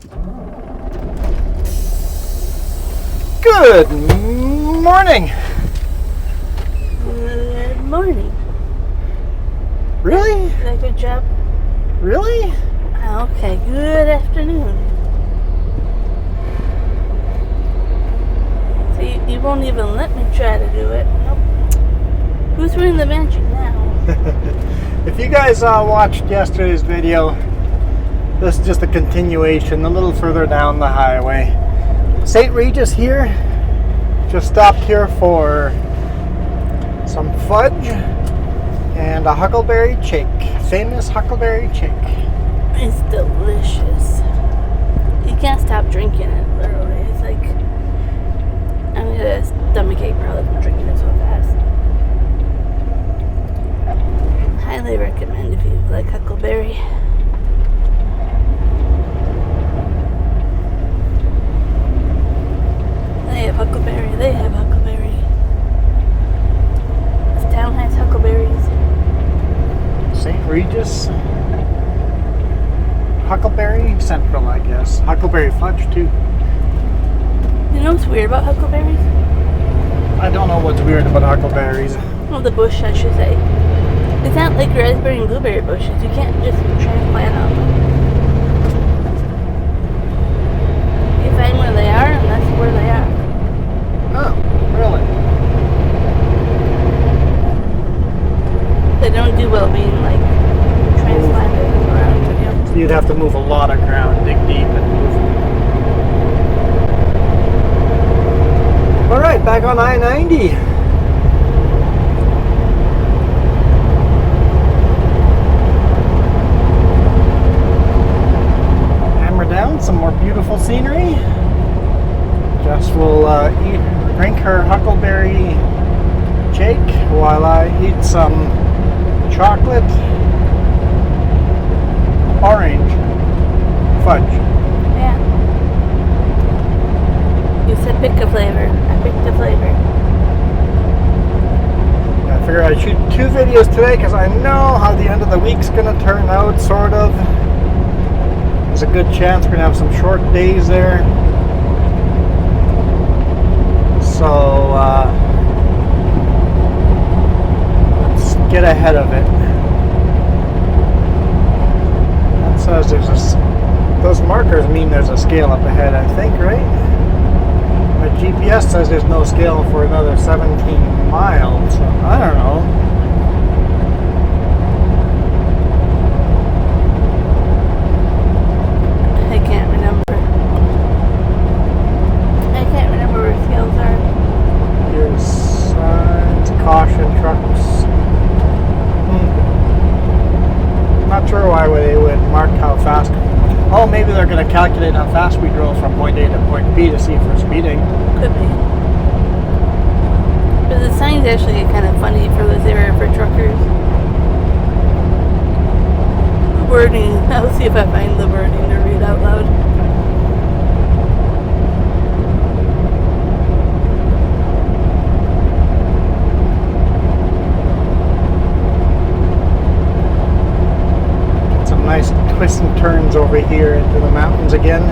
Good morning. Good morning. Really? Did I do a good job? Really? Okay, good afternoon. See, you won't even let me try to do it. Nope. Who's doing the magic now? If you guys watched yesterday's video, this is just a continuation, a little further down the highway. St. Regis here. Just stopped here for some fudge and a huckleberry shake. Famous huckleberry shake. It's delicious. You can't stop drinking it, literally. It's like, I'm gonna get a stomachache probably from drinking it so fast. Highly recommend if you like huckleberry. They have huckleberry. They have huckleberry. This town has huckleberries. St. Regis. Huckleberry Central, I guess. Huckleberry fudge, too. You know what's weird about huckleberries? I don't know what's weird about huckleberries. Well, the bush, I should say. It's not like raspberry and blueberry bushes. You can't just transplant them. You find where they are, and that's where they are. Oh, really? They don't do well being, like, transplanted around. You know? So you'd have to move a lot of ground, dig deep, and move. All right, back on I-90. Hammer down, some more beautiful scenery. Jess will drink her huckleberry shake while I eat some chocolate orange fudge. Yeah. You said pick a flavor. I picked a flavor. I figured I'd shoot 2 videos today because I know how the end of the week's going to turn out, sort of. There's a good chance we're going to have some short days there. So, let's get ahead of it. That says there's those markers mean there's a scale up ahead, I think, right? My GPS says there's no scale for another 17 miles, so I don't know. I can't remember. I can't remember where scales are. Here's signs, caution, trucks. Not sure why they would mark how fast. Oh, maybe they're going to calculate how fast we drove from point A to point B to see if we're speeding. Could be. But the signs actually get kind of funny for this area for truckers. Wording. I'll see if I find the wording to read out loud. Some nice twists and turns over here into the mountains again.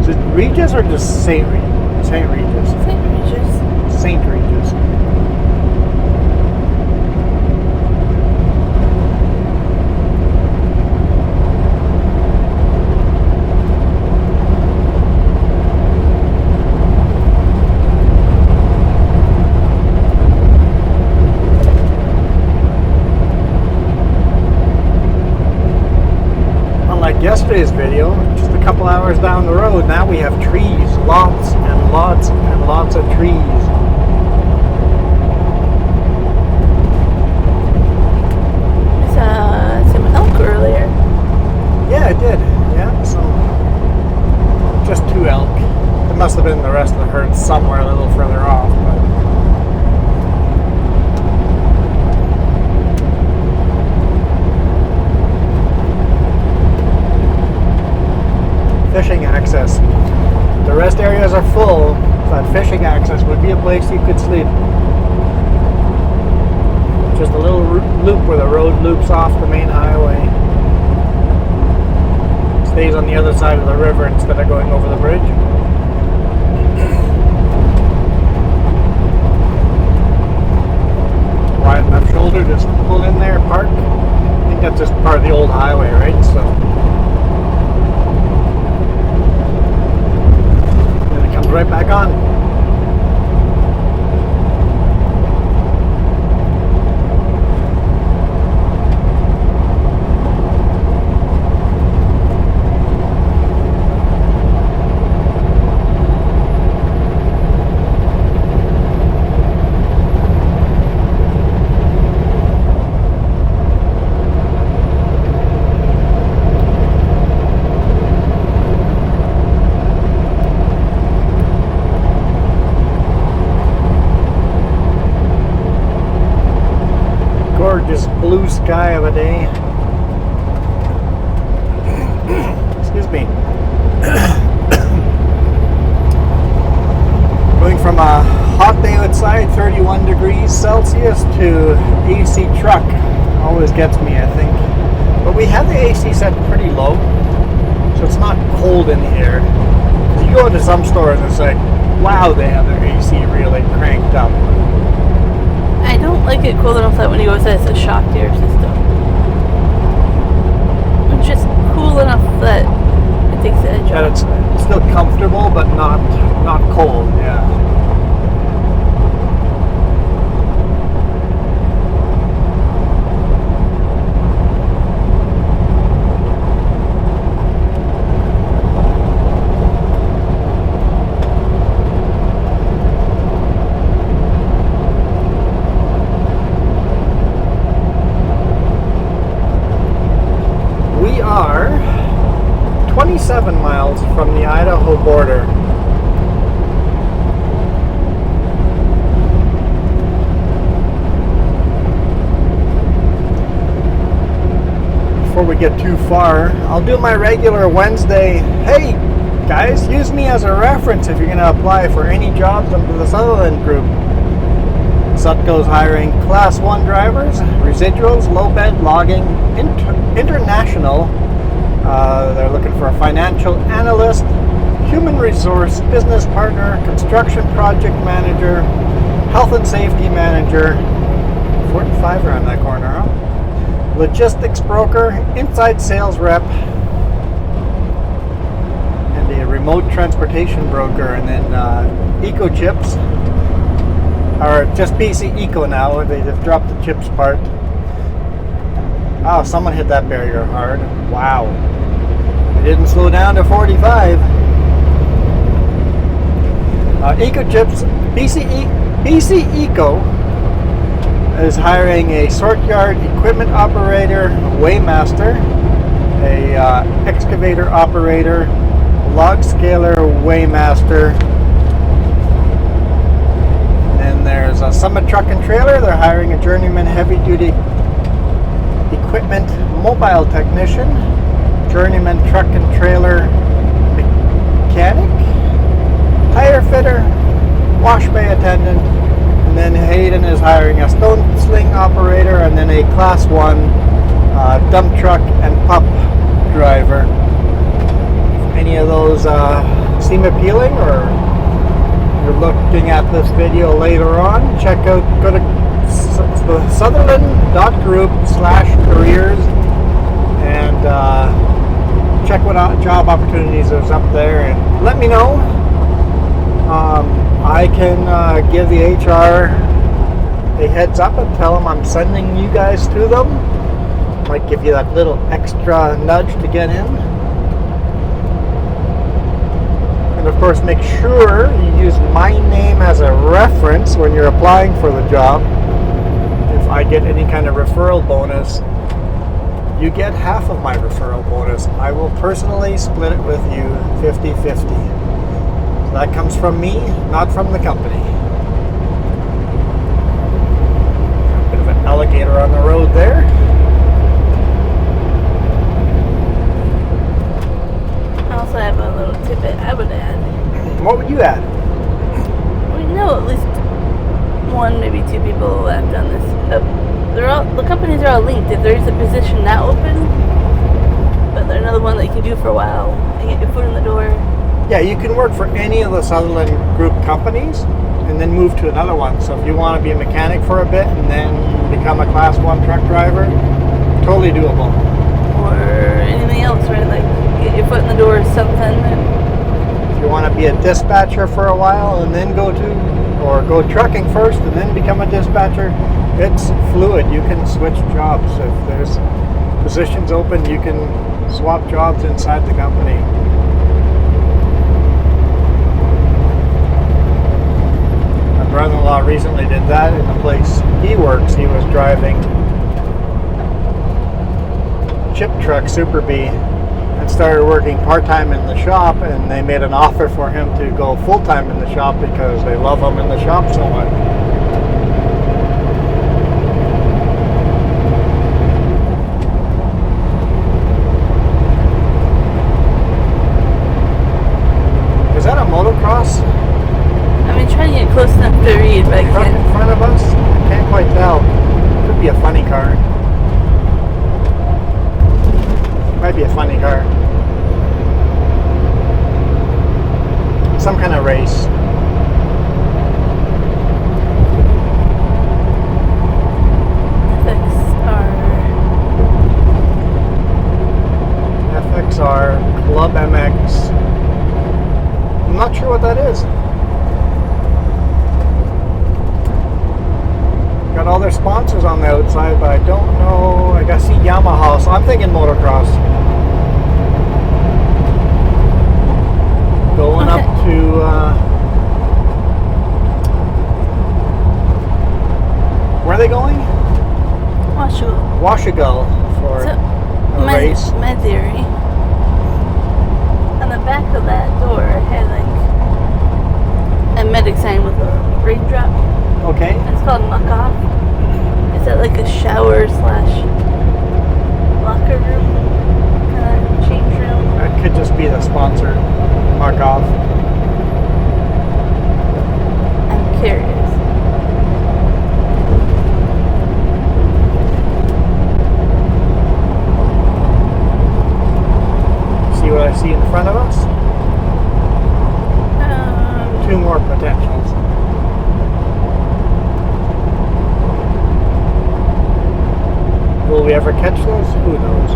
Is it Regis or just St. Regis? St. Regis. St. Regis. St. Regis. Yesterday's video, just a couple hours down the road, now we have trees, lots and lots and lots of trees. I saw some elk earlier. Yeah, I did. Yeah, just 2 elk. It must have been the rest of the herd somewhere a little further off, but fishing access. The rest areas are full, but fishing access would be a place loop where the road loops off the main highway. Stays on the other side of the river instead of going over the bridge. Wide enough shoulder, just pull in there, park. I think that's just part of the old highway, right? So then it comes right back on. Gorgeous blue sky of a day. Excuse me. Going from a hot day outside, 31 degrees Celsius, to AC truck. Always gets me, I think. But we have the AC set pretty low, so it's not cold in here. You go into some stores and it's like, wow, they have their AC really cranked up. I don't like it cold enough that when you go outside, it's a shock to your system. It's just cool enough that it takes the edge off. And it's still comfortable, but not cold. Yeah. We are 27 miles from the Idaho border. Before we get too far, I'll do my regular Wednesday. Hey guys, use me as a reference if you're going to apply for any jobs under the Sutherland group. Sutco's hiring Class 1 drivers, residuals, low bed, logging, international. They're looking for a financial analyst, human resource, business partner, construction project manager, health and safety manager. 45 around that corner, huh? Logistics broker, inside sales rep, and a remote transportation broker, and then Eco Chips. Or just BC Eco now, they just dropped the chips part. Oh, someone hit that barrier hard. Wow. They didn't slow down to 45. Eco Chips, BC Eco is hiring a sort yard equipment operator, weighmaster, a excavator operator, log scaler, weighmaster. And there's a Summit Truck and Trailer. They're hiring a journeyman heavy-duty equipment mobile technician, journeyman truck and trailer mechanic, tire fitter, wash bay attendant, and then Hayden is hiring a stone sling operator, and then a Class 1 dump truck and pup driver. If any of those seem appealing, or you're looking at this video later on, go to the Sutherland.group/careers and check what job opportunities there's up there, and let me know. I can give the HR a heads up and tell them I'm sending you guys to them. Might give you that little extra nudge to get in. And of course, make sure you use my name as a reference when you're applying for the job. If I get any kind of referral bonus, you get half of my referral bonus. I will personally split it with you 50-50. So that comes from me, not from the company. A bit of an alligator on the road there. I also have a little tidbit I would add. What would you add? We know at least one, maybe two people left on this. They're the companies are all linked. If there's a position not open, but there's another one that you can do for a while and get your foot in the door. Yeah, you can work for any of the Sutherland Group companies and then move to another one. So if you want to be a mechanic for a bit and then become a Class 1 truck driver, totally doable. Or anything else, right? Like, get your foot in the door or something. If you want to be a dispatcher for a while and then go trucking first and then become a dispatcher, it's fluid. You can switch jobs. If there's positions open, you can swap jobs inside the company. My brother-in-law recently did that in the place he works. He was driving chip truck Super B and started working part-time in the shop, and they made an offer for him to go full-time in the shop because they love him in the shop so much. Is that a motocross? I mean, trying to get close enough to read, but I Right in can't. front of us? Can't quite tell. Could be a funny car. Might be a funny car. Some kind of race. FXR Club MX. I'm not sure what that is. Got all their sponsors on the outside, but I don't know. I see Yamaha, so I'm thinking motocross. Going up to where are they going? Washagal for a race. My theory, on the back of that door had like a medic sign with a raindrop. Okay. It's called Muck Off. Is that like a shower / locker room? Kind of change room? That could just be the sponsor. Mark off. I'm curious. See what I see in front of us? Two more potentials. Will we ever catch those? Who knows?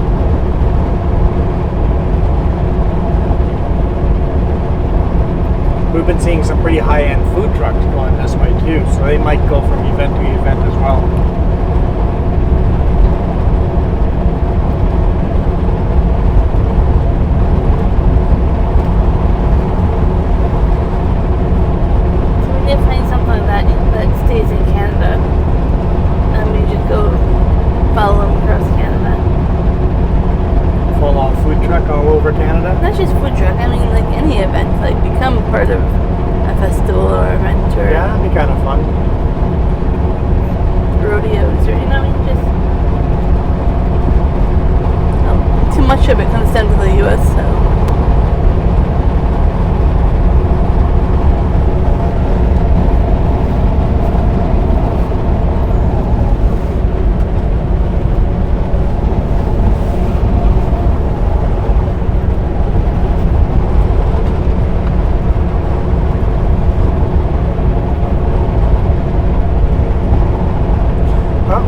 We've been seeing some pretty high-end food trucks going this way too, so they might go from event to event as well. So we need to find something that stays in Canada, and we just go follow them across Canada. Full-on food truck all over Canada. Not just food truck. I mean, like any event, like become part of a festival or event or Yeah, that'd be kind of fun. rodeos or just too much of it comes down to the U.S. So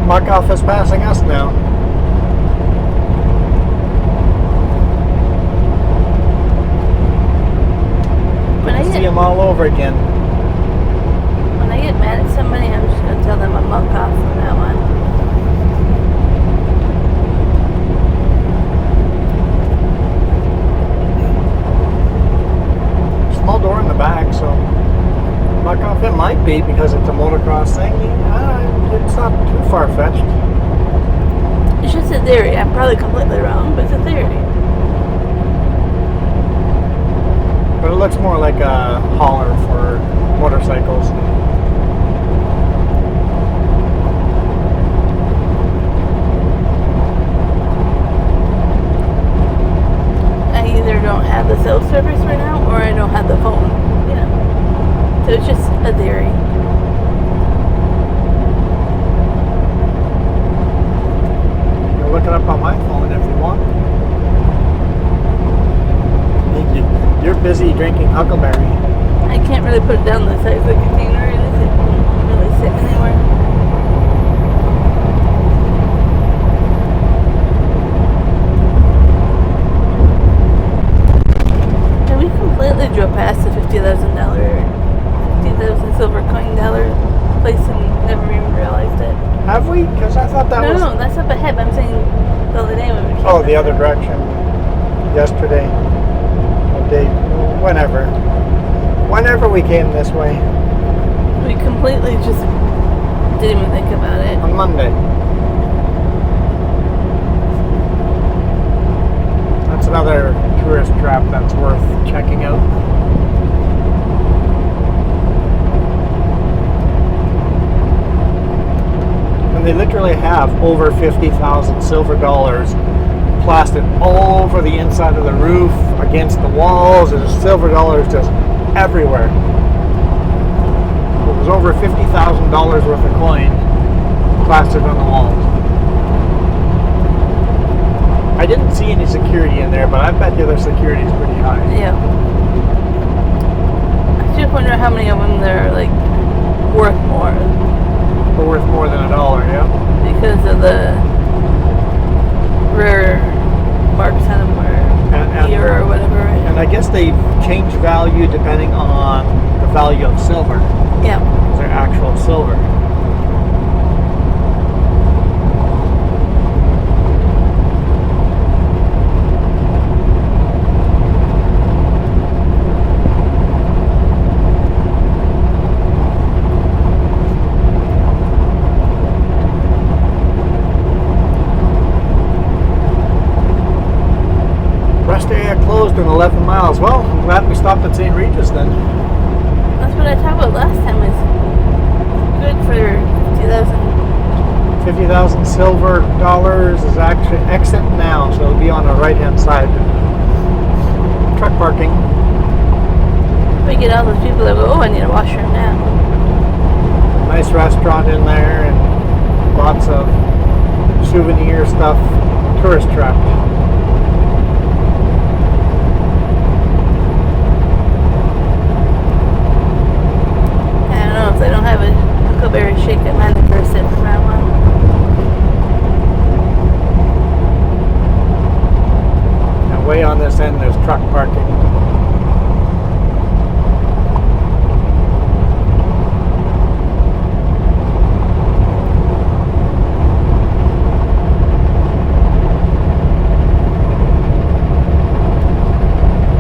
Markov is passing us now. See them all over again. When I get mad at somebody, I'm just going to tell them I'm Muck Off from now on. Small door in the back, so Muck Off it might be because it's a motocross thing. It's not too far-fetched. It's just a theory. I'm probably completely wrong, but it's a theory. But it looks more like a hauler for motorcycles. I either don't have the cell service right now, or I don't have the phone. So it's just a theory. it up on my phone if you want. You're busy drinking Huckleberry. I can't really put it down the size of the container. It isn't really sitting anywhere. And we completely drove past the $50,000 silver coin dollar place and never even realized it. Have we? Because I thought that was... No, that's up ahead. I'm saying the other day when we came. Oh, the other direction. Yesterday. The day... Whenever we came this way. We completely just didn't even think about it. On Monday. That's another tourist trap that's worth checking out. And they literally have over 50,000 silver dollars plastered all over the inside of the roof, against the walls. There's silver dollars just everywhere. There's over $50,000 worth of coin plastered on the walls. I didn't see any security in there, but I bet you their security is pretty high. Yeah. I just wonder how many of them they're like worth more. Or worth more than $1, yeah? Because of the rare marks on them, or year or whatever. And I guess they change value depending on the value of silver. Yeah. Their actual silver. Rest area closed in 11 miles. Well, I'm glad we stopped at St. Regis then. That's what I talked about last time. Is good for 50,000 silver dollars is actually exit now, so it'll be on the right-hand side. Truck parking. We get all those people that go, oh, I need a washroom now. Nice restaurant in there and lots of souvenir stuff. Tourist trap. If they don't have a Huckleberry shake at 91% from that one. And way on this end there's truck parking.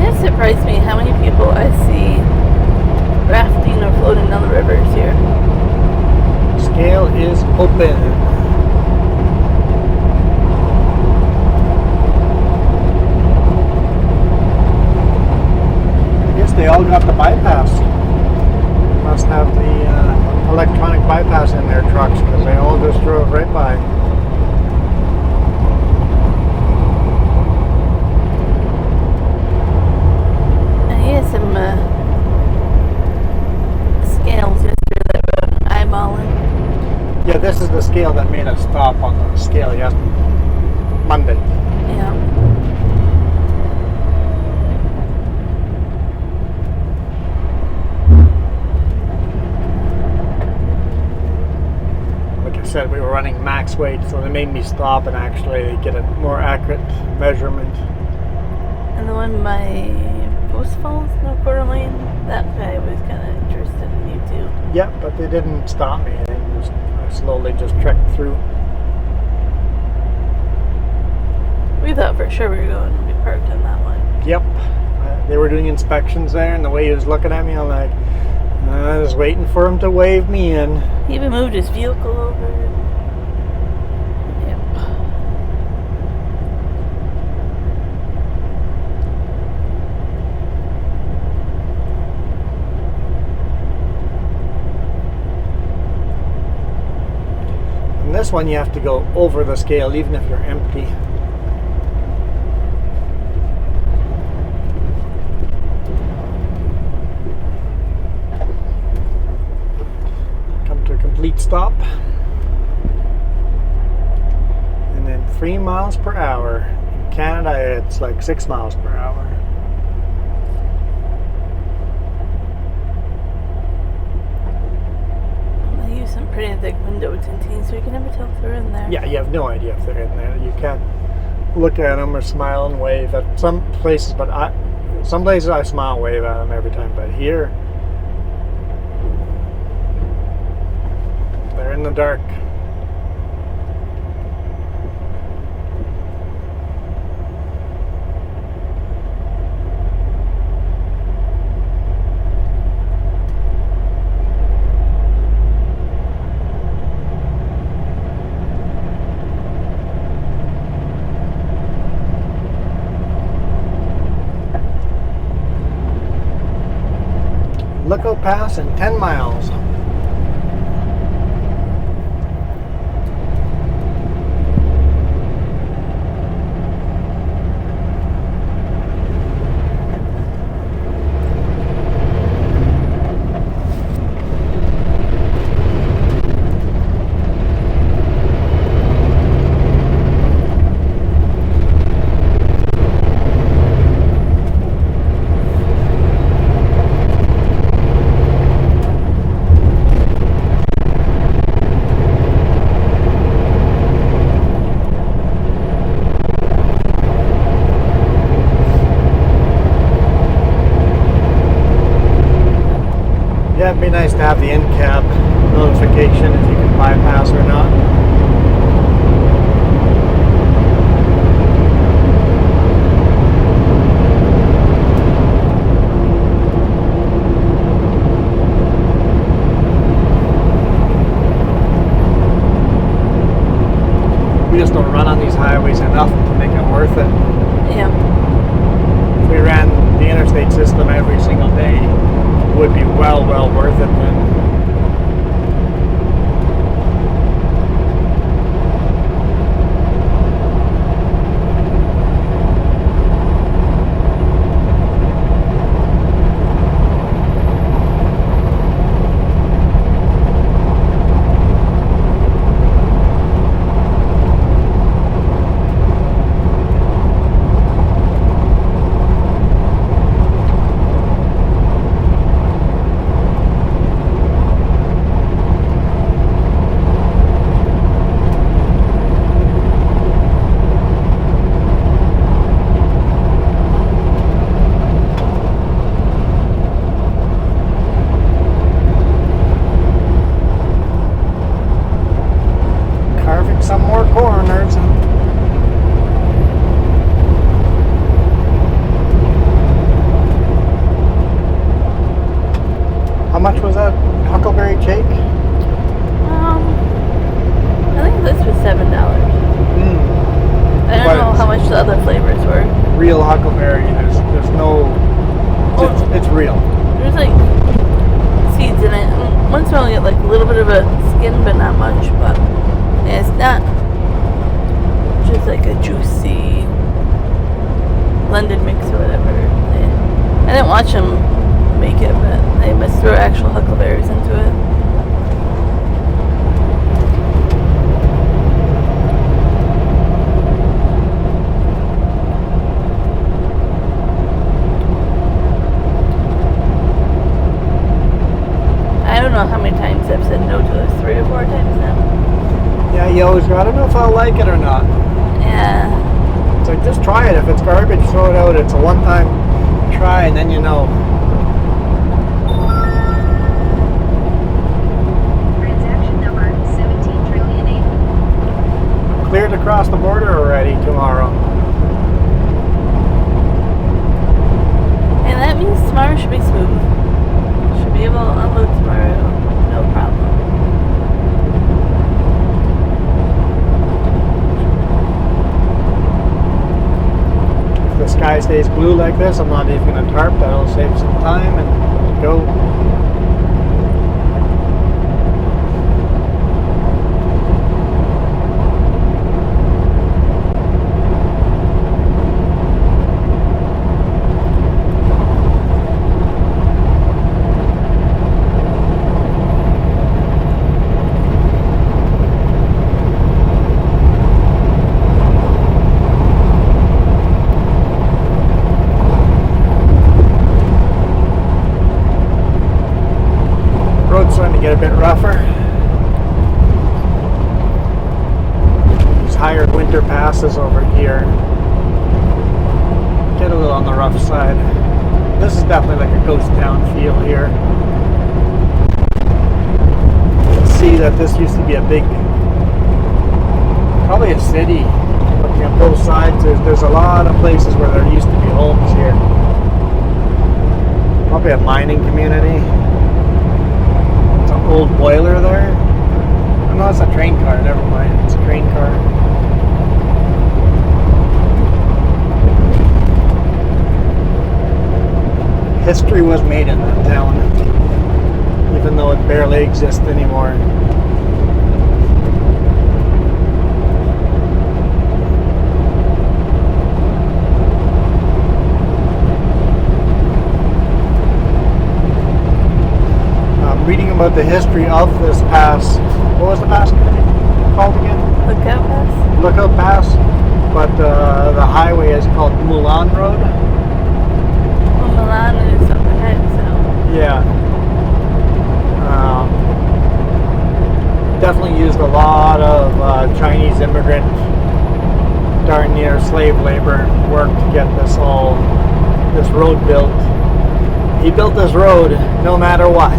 It surprised me how many people I see rafting or floating down the rivers here. Scale is open. I guess they all got the bypass. Must have the electronic bypass in their trucks because they all just drove right by. And he has some scales yesterday that were eyeballing. Yeah, this is the scale that made us stop on the scale yesterday, Monday. Yeah. Like I said, we were running max weight, so they made me stop and actually get a more accurate measurement. And the one by Post Falls, no Quarter Lane, that guy was kind of interested in you too. Yeah, but they didn't stop me. They just slowly just trekked through. We thought for sure we were going to be parked on that one. Yep. They were doing inspections there, and the way he was looking at me, I'm like, I was waiting for him to wave me in. He even moved his vehicle over. Yep. And this one you have to go over the scale even if you're empty. Come to a complete stop. And then 3 miles per hour. In Canada, it's like 6 miles per hour. They use some pretty thick window tinting, so you can never tell if they're in there. Yeah, you have no idea if they're in there. You can't look at them or smile and wave at some places, but some places I smile and wave at them every time, but here, they're in the dark. Lookout Pass in 10 miles. Yeah, it'd be nice to have the in-cab notification if you can bypass or not. We just don't run on these highways enough to make it worth it. Yeah. If we ran the interstate system every single day, it would be well worth it then. Some more corners. How much was that huckleberry cake? I think this was $7. I don't know how much the other flavors were. Real huckleberry. There's no. It's real. There's like seeds in it. Once in a while you get like a little bit of a skin, but not much. But yeah, it's not just like a juicy blended mix or whatever. I didn't watch them make it, but they must throw actual huckleberries into it. I don't know how many times I've said no to this, 3 or 4 times now. Yeah, you always go, I don't know if I'll like it or not. Yeah. It's like, just try it. If it's garbage, throw it out. It's a one-time try, and then you know. Transaction number 17,000,008. Cleared across the border already tomorrow. And that means tomorrow should be smooth. Should be able to unload tomorrow, no problem. If the sky stays blue like this, I'm not even going to tarp. That'll save some time and go. get a bit rougher. These higher winter passes over here get a little on the rough side. This is definitely like a ghost town feel here. You can see that this used to be a big, probably a city. Looking at both sides, there's a lot of places where there used to be homes here. Probably a mining community. It's an old boiler there. Oh no, it's a train car, never mind. It's a train car. History was made in that town, even though it barely exists anymore. Reading about the history of this pass. What was the pass called again? Lookout Pass? Lookout Pass. But the highway is called Mulan Road. Well, Milan is up ahead, so. Yeah. Definitely used a lot of Chinese immigrant, darn near slave labor work to get this road built. He built this road no matter what.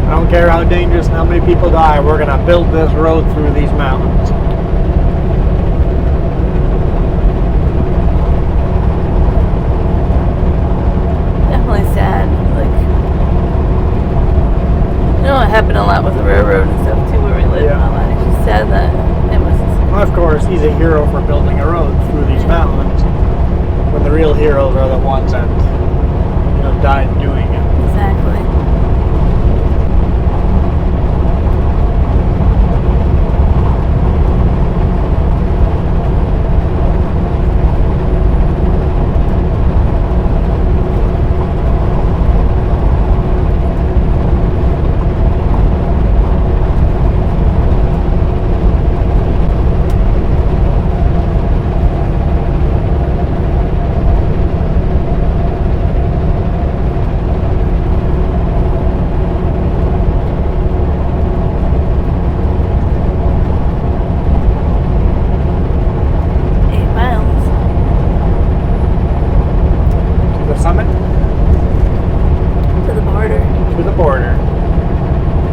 I don't care how dangerous and how many people die, we're going to build this road through these mountains. Definitely sad. Like, you know, it happened a lot with the railroad and stuff too, where we live and all that. It's just sad that it was. Well, of course, he's a hero for building a road through these mountains, when the real heroes are the ones that, died doing it. Exactly.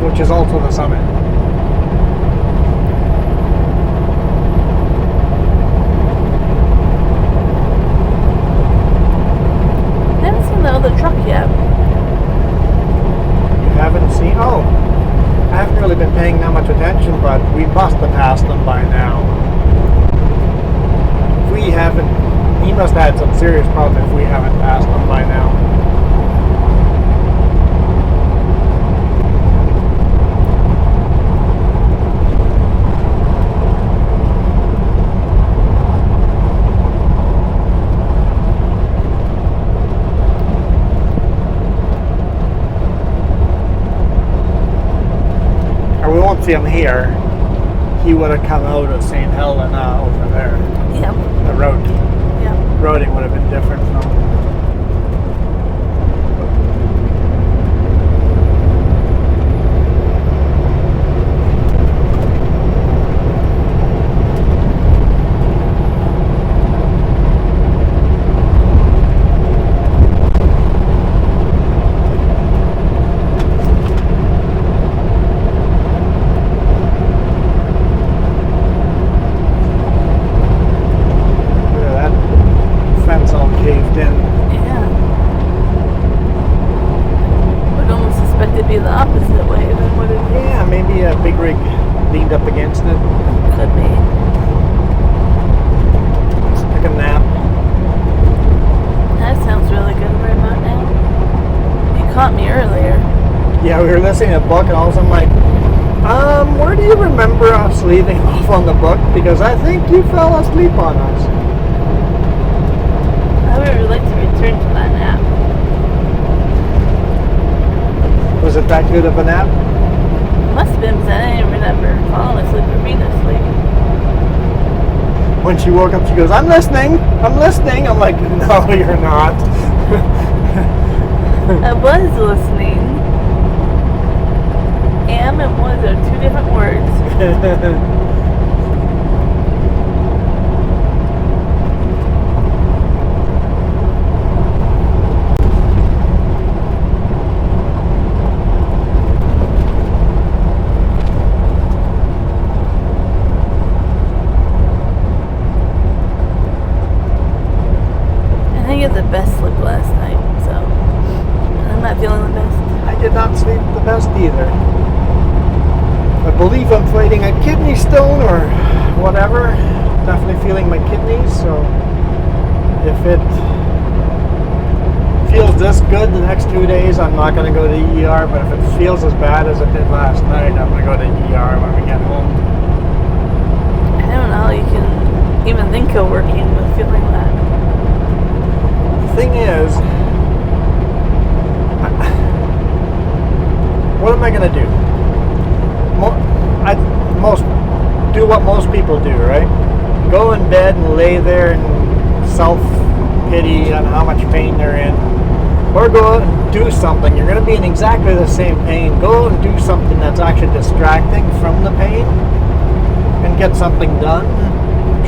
Which is also the summit. I haven't seen the other truck yet. You haven't seen? Oh, I haven't really been paying that much attention, but we must have passed them by now. If we haven't, he must have had some serious problems if we haven't passed them by now. We won't see him here. He would have come out of St. Helena over there. Yep. The road. Yep. Roading would have been different from. Leaned up against it. Could be. Let's take a nap. That sounds really good right about now. You caught me earlier. Yeah, we were listening to a book and all of a sudden I'm like, where do you remember us leaving off on the book? Because I think you fell asleep on us. I would really like to return to that nap. Was it that good of a nap? Must have been, because I didn't remember falling asleep or being asleep. When she woke up, she goes, I'm listening. I'm like, no, you're not. I was listening. am and was are two different words. I had the best sleep last night, so I'm not feeling the best. I did not sleep the best either. I believe I'm fighting a kidney stone or whatever. Definitely feeling my kidneys, so if it feels this good the next 2 days, I'm not going to go to the ER, but if it feels as bad as it did last night, I'm going to go to the ER when we get home. I don't know how you can even think of working with feeling that. Thing is, what am I going to do? Most do what most people do, right? Go in bed and lay there and self-pity on how much pain they're in. Or go out and do something. You're going to be in exactly the same pain. Go out and do something that's actually distracting from the pain and get something done.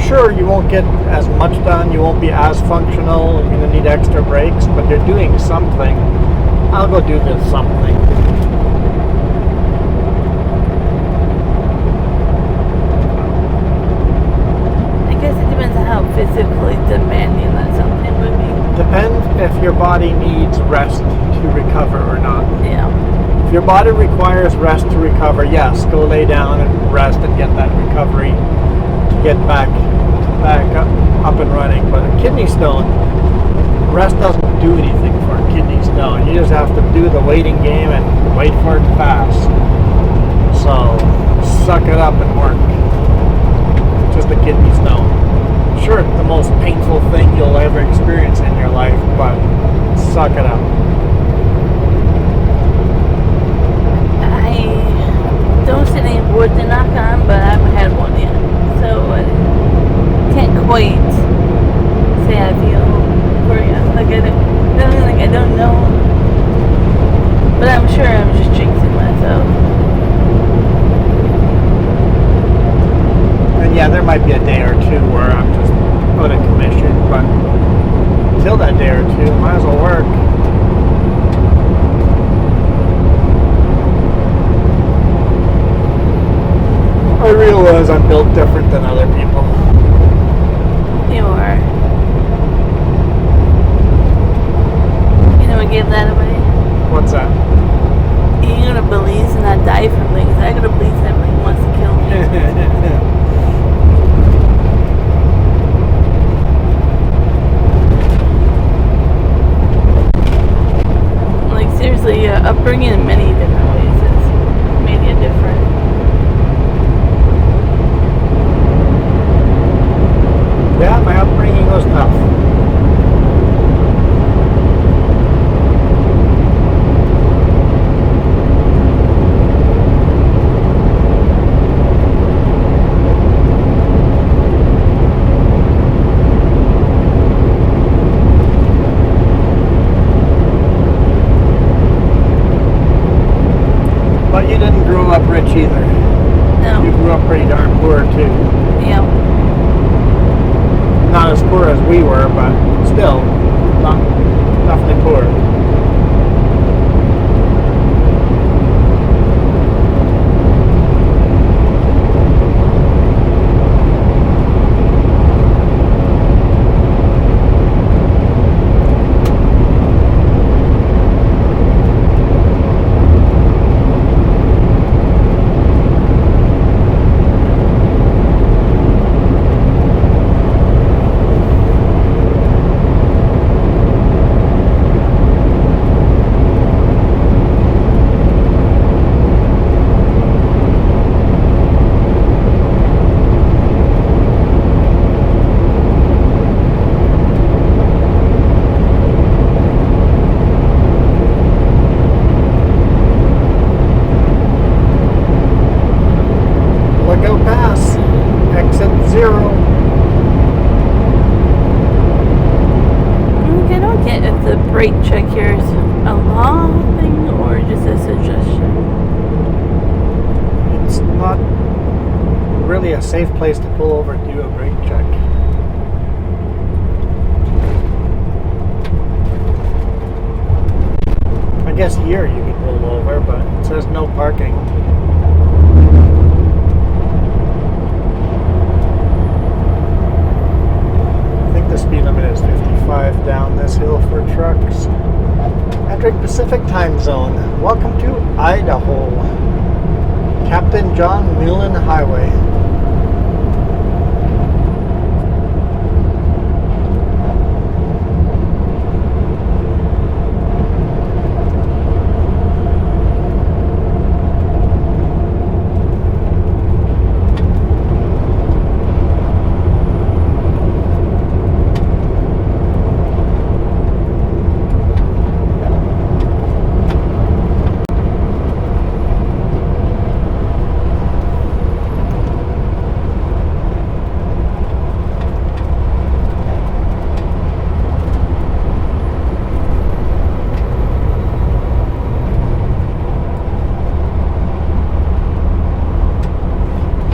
Sure, you won't get as much done, you won't be as functional, you're going to need extra breaks, but you're doing something. I'll go do this something. I guess it depends on how physically demanding that something would be. Depends if your body needs rest to recover or not. Yeah. If your body requires rest to recover, yes, go lay down and rest and get that recovery to get back up and running. But a kidney stone, rest doesn't do anything for a kidney stone. You just have to do the waiting game and wait for it to pass. So suck it up and work. Just a kidney stone. Sure, it's the most painful thing you'll ever experience in your life, but suck it up. I don't see any wood to knock on, but I haven't had one yet. So I can't quite say I feel for you. Like I don't know. But I'm sure I'm just jinxing myself. And yeah, there might be a day or two where I'm just out of commission, but until that day or two, might as well work. I realize I'm built different than other people. You are. You know what gave that away? What's that? You're gonna believe and not die from things. I gotta believe something wants to kill me. Like seriously, upbringing in many different ways has made you different. Yeah, my upbringing was tough. But you didn't grow up rich either. No. You grew up pretty darn poor too. Yeah. Not as poor as we were, but still, not definitely poor. rate check here is a law thing or just a suggestion? not really a safe place to pull over to do a brake check. I guess here you could pull over, but it says no parking. I think the speed limit is 55 down this hill for trucks. Entering Pacific Time Zone. Welcome to Idaho. Captain John Mullen Highway.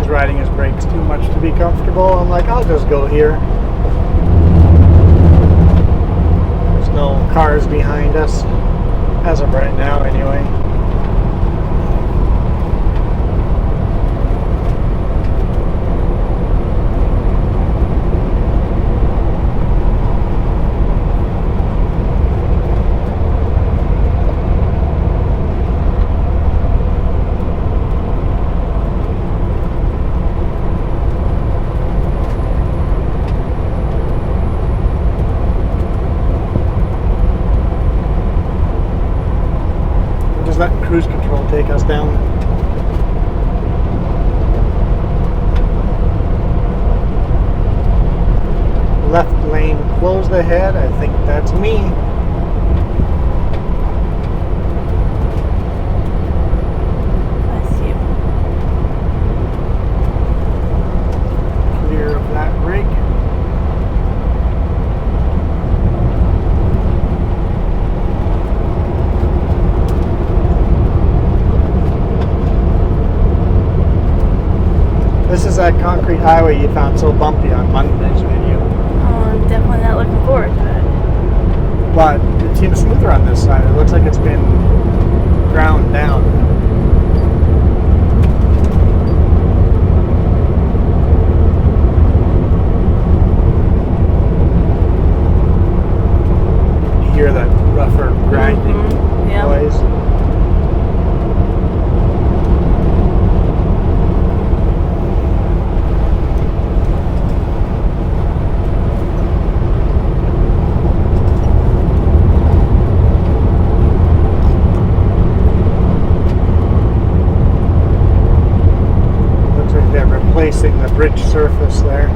Riding his brakes too much to be comfortable. I'm like, I'll just go here. There's no cars behind us, as of right now anyway. Let cruise control take us down. Left lane closed ahead. I think that's me. I see you. Clear of that rig. This is that concrete highway you found so bumpy on Monday's video. Oh, I'm definitely not looking forward to it. But it seems smoother on this side. It looks like it's been ground down. You hear that rougher grinding Yeah. noise. Replacing the bridge surface there.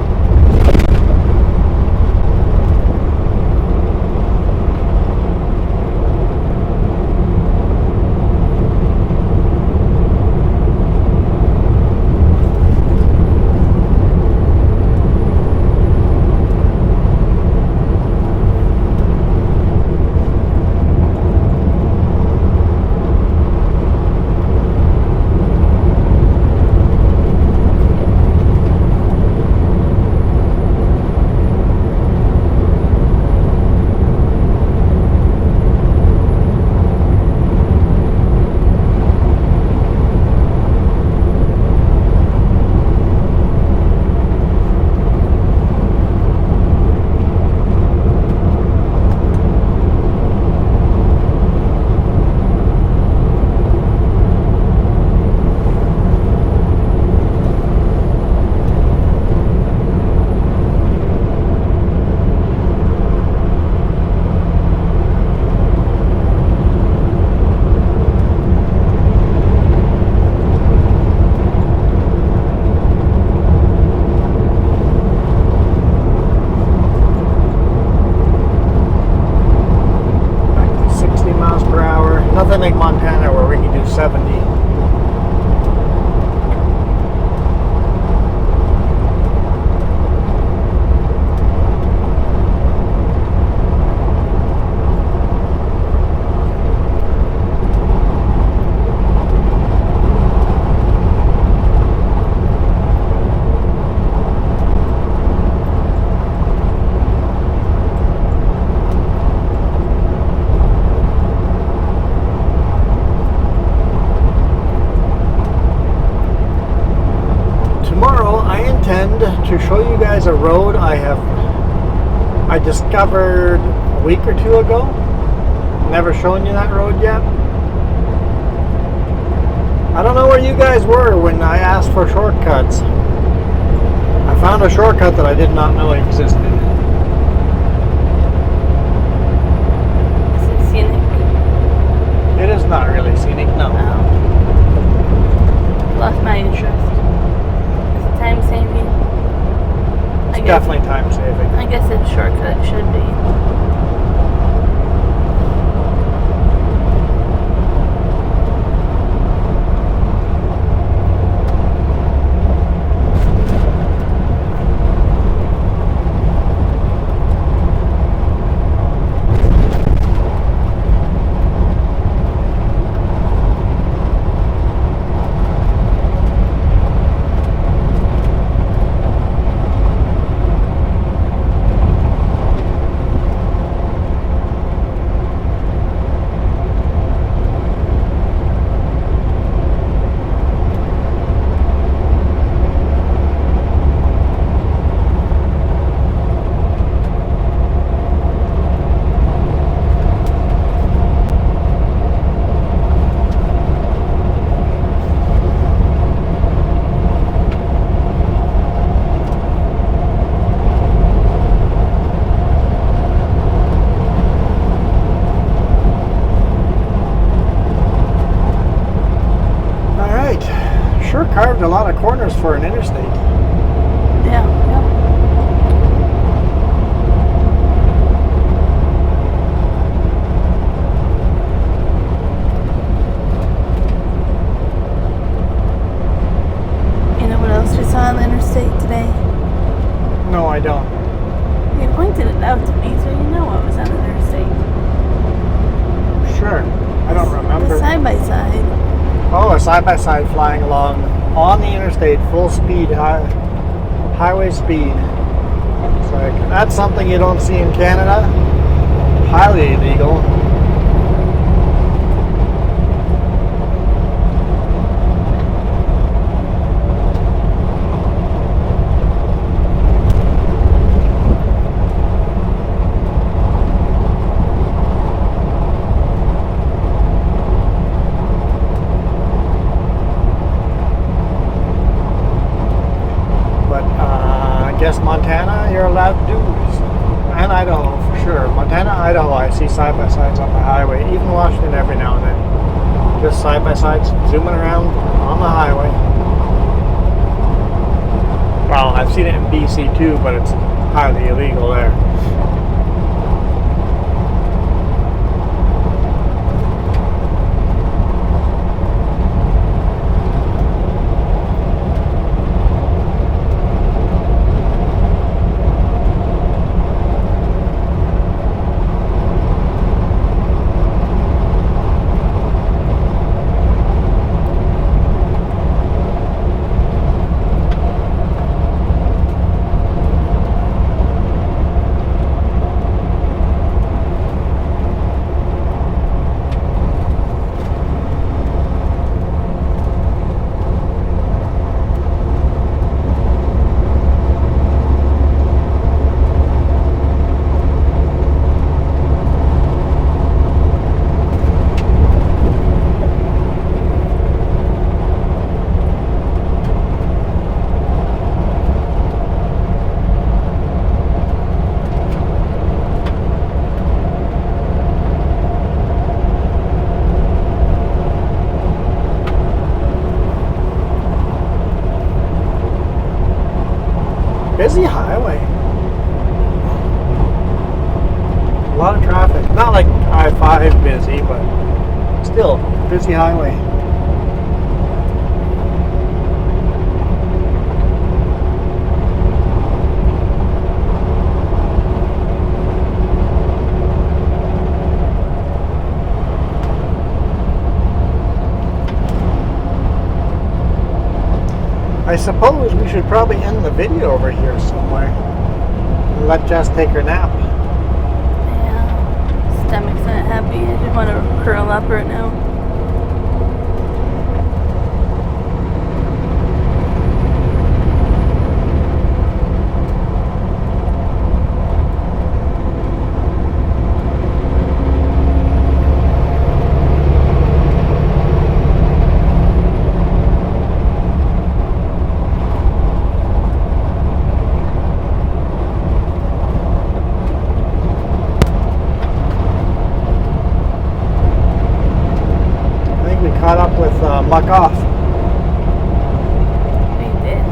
to show you guys a road I discovered a week or two ago. Never shown you that road yet. I don't know where you guys were when I asked for shortcuts. I found a shortcut that I did not know existed. Is it scenic? It is not really scenic, no. Oh. Lost my interest. Is it time saving? It's definitely time saving. I guess it's shortcut should be. Carved a lot of corners for an interstate. Yeah, yeah. You know what else we saw on the interstate today? No, I don't. You pointed it out to me, so you know what was on the interstate. Sure. I don't remember. The side-by-side. Oh, a side-by-side flying along on the interstate, full speed, highway speed. It's like, that's something you don't see in Canada. Highly illegal. Montana, you're allowed to do, and Idaho for sure. Montana, Idaho, I see side-by-sides on the highway. Even Washington every now and then. Just side-by-sides zooming around on the highway. Well, I've seen it in BC too, but it's highly illegal there. Busy highway. A lot of traffic. Not like I-5 busy, but still busy highway. I suppose we should probably end the video over here somewhere. Let Jess take her nap. Yeah, stomach's not happy. I just want to curl up right now. muck off. We did.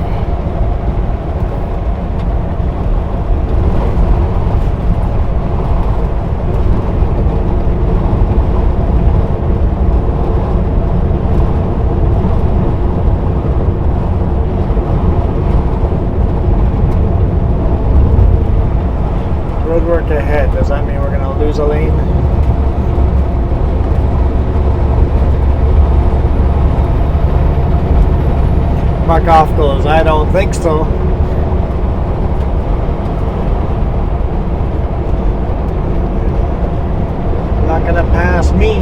Roadwork ahead. Does that mean we're going to lose a lane? Mark off goes. I don't think so. Not going to pass me.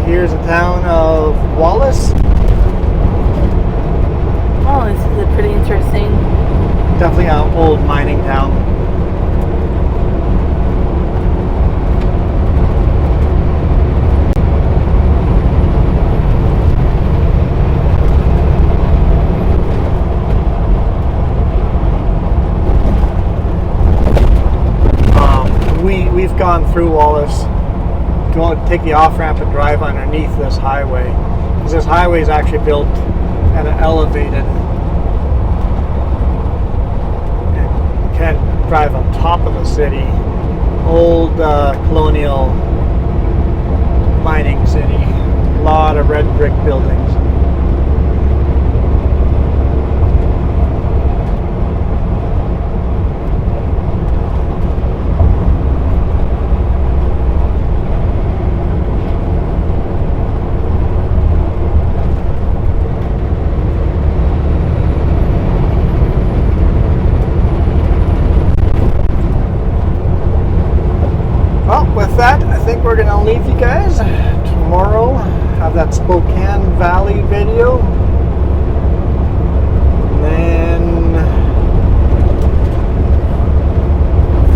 Here's the town of Wallace. Oh, this is a pretty interesting. Definitely an old mining town. We've gone through Wallace. Go take the off ramp and drive underneath this highway, because this highway is actually built and elevated. And you can't drive on top of the city. Old colonial mining city. A lot of red brick buildings. That, I think we're going to leave you guys. Tomorrow, have that Spokane Valley video. And then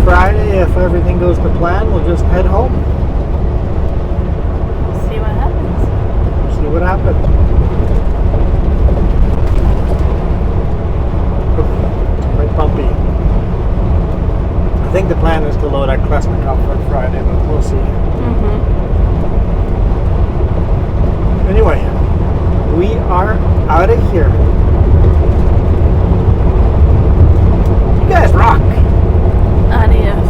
Friday, if everything goes to plan, we'll just head home. See what happens. See what happens. Quite bumpy. I think the plan is to load our Klesnikov for Friday, but we'll see. Anyway, we are out of here. You guys rock. Adios.